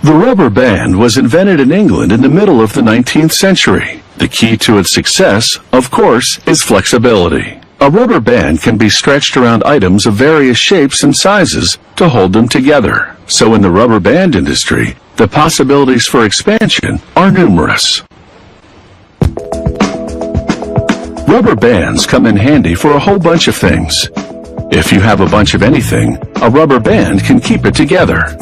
The rubber band was invented in England in the middle of the 19th century. The key to its success, of course, is flexibility. A rubber band can be stretched around items of various shapes and sizes to hold them together. So in the rubber band industry, the possibilities for expansion are numerous. Rubber bands come in handy for a whole bunch of things. If you have a bunch of anything, a rubber band can keep it together.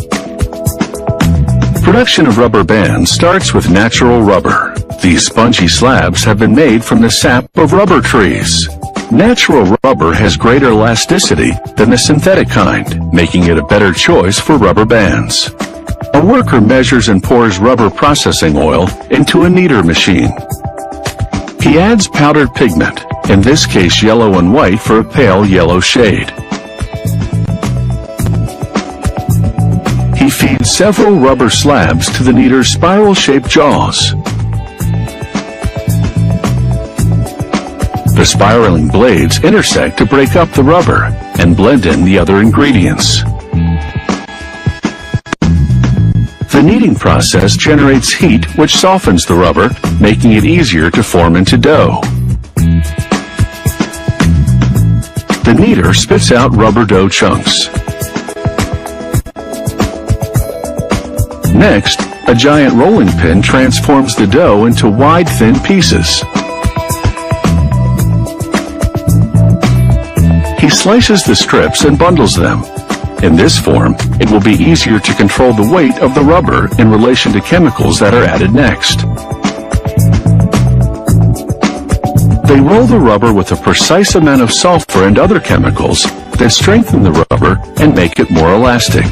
Production of rubber bands starts with natural rubber. These spongy slabs have been made from the sap of rubber trees. Natural rubber has greater elasticity than the synthetic kind, making it a better choice for rubber bands. A worker measures and pours rubber processing oil into a kneader machine. He adds powdered pigment, in this case yellow and white for a pale yellow shade. He feeds several rubber slabs to the kneader's spiral-shaped jaws. The spiraling blades intersect to break up the rubber and blend in the other ingredients. The kneading process generates heat which softens the rubber, making it easier to form into dough. The kneader spits out rubber dough chunks. Next, a giant rolling pin transforms the dough into wide, thin pieces. He slices the strips and bundles them. In this form, it will be easier to control the weight of the rubber in relation to chemicals that are added next. They roll the rubber with a precise amount of sulfur and other chemicals that strengthen the rubber and make it more elastic.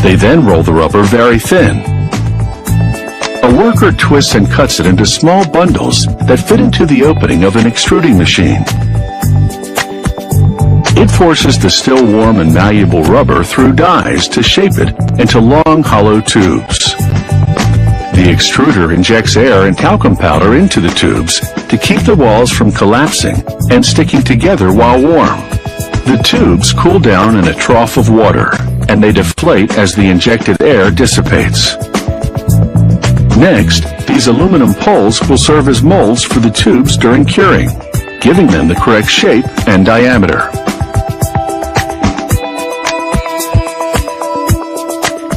They then roll the rubber very thin. A worker twists and cuts it into small bundles that fit into the opening of an extruding machine. It forces the still warm and malleable rubber through dies to shape it into long, hollow tubes. The extruder injects air and talcum powder into the tubes to keep the walls from collapsing and sticking together while warm. The tubes cool down in a trough of water, and they deflate as the injected air dissipates. Next, these aluminum poles will serve as molds for the tubes during curing, giving them the correct shape and diameter.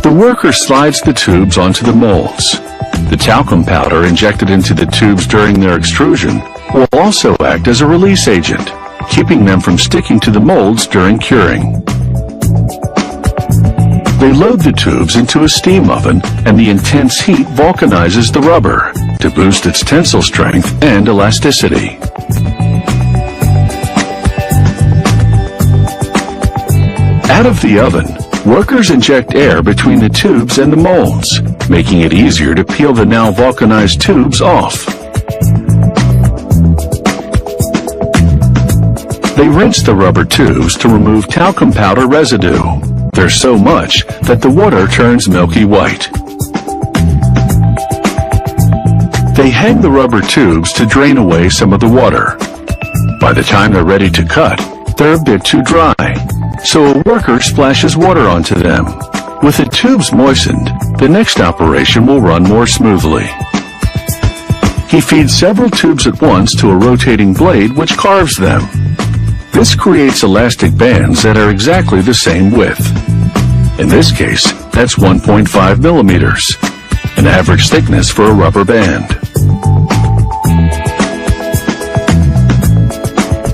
The worker slides the tubes onto the molds. The talcum powder injected into the tubes during their extrusion will also act as a release agent, keeping them from sticking to the molds during curing. They load the tubes into a steam oven, and the intense heat vulcanizes the rubber to boost its tensile strength and elasticity. Out of the oven, workers inject air between the tubes and the molds, making it easier to peel the now vulcanized tubes off. They rinse the rubber tubes to remove talcum powder residue. There's so much that the water turns milky white. They hang the rubber tubes to drain away some of the water. By the time they're ready to cut, they're a bit too dry, so a worker splashes water onto them. With the tubes moistened, the next operation will run more smoothly. He feeds several tubes at once to a rotating blade which carves them. This creates elastic bands that are exactly the same width. In this case, that's 1.5 millimeters, an average thickness for a rubber band.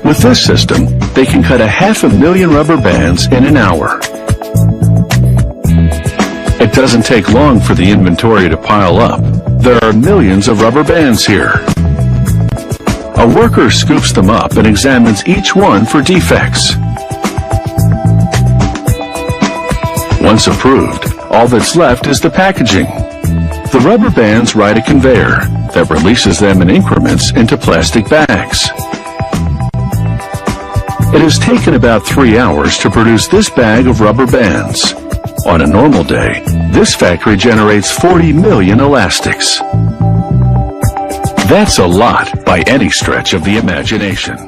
With this system, they can cut 500,000 rubber bands in an hour. It doesn't take long for the inventory to pile up. There are millions of rubber bands here. A worker scoops them up and examines each one for defects. Once approved, all that's left is the packaging. The rubber bands ride a conveyor that releases them in increments into plastic bags. It has taken about 3 hours to produce this bag of rubber bands. On a normal day, this factory generates 40 million elastics. That's a lot by any stretch of the imagination.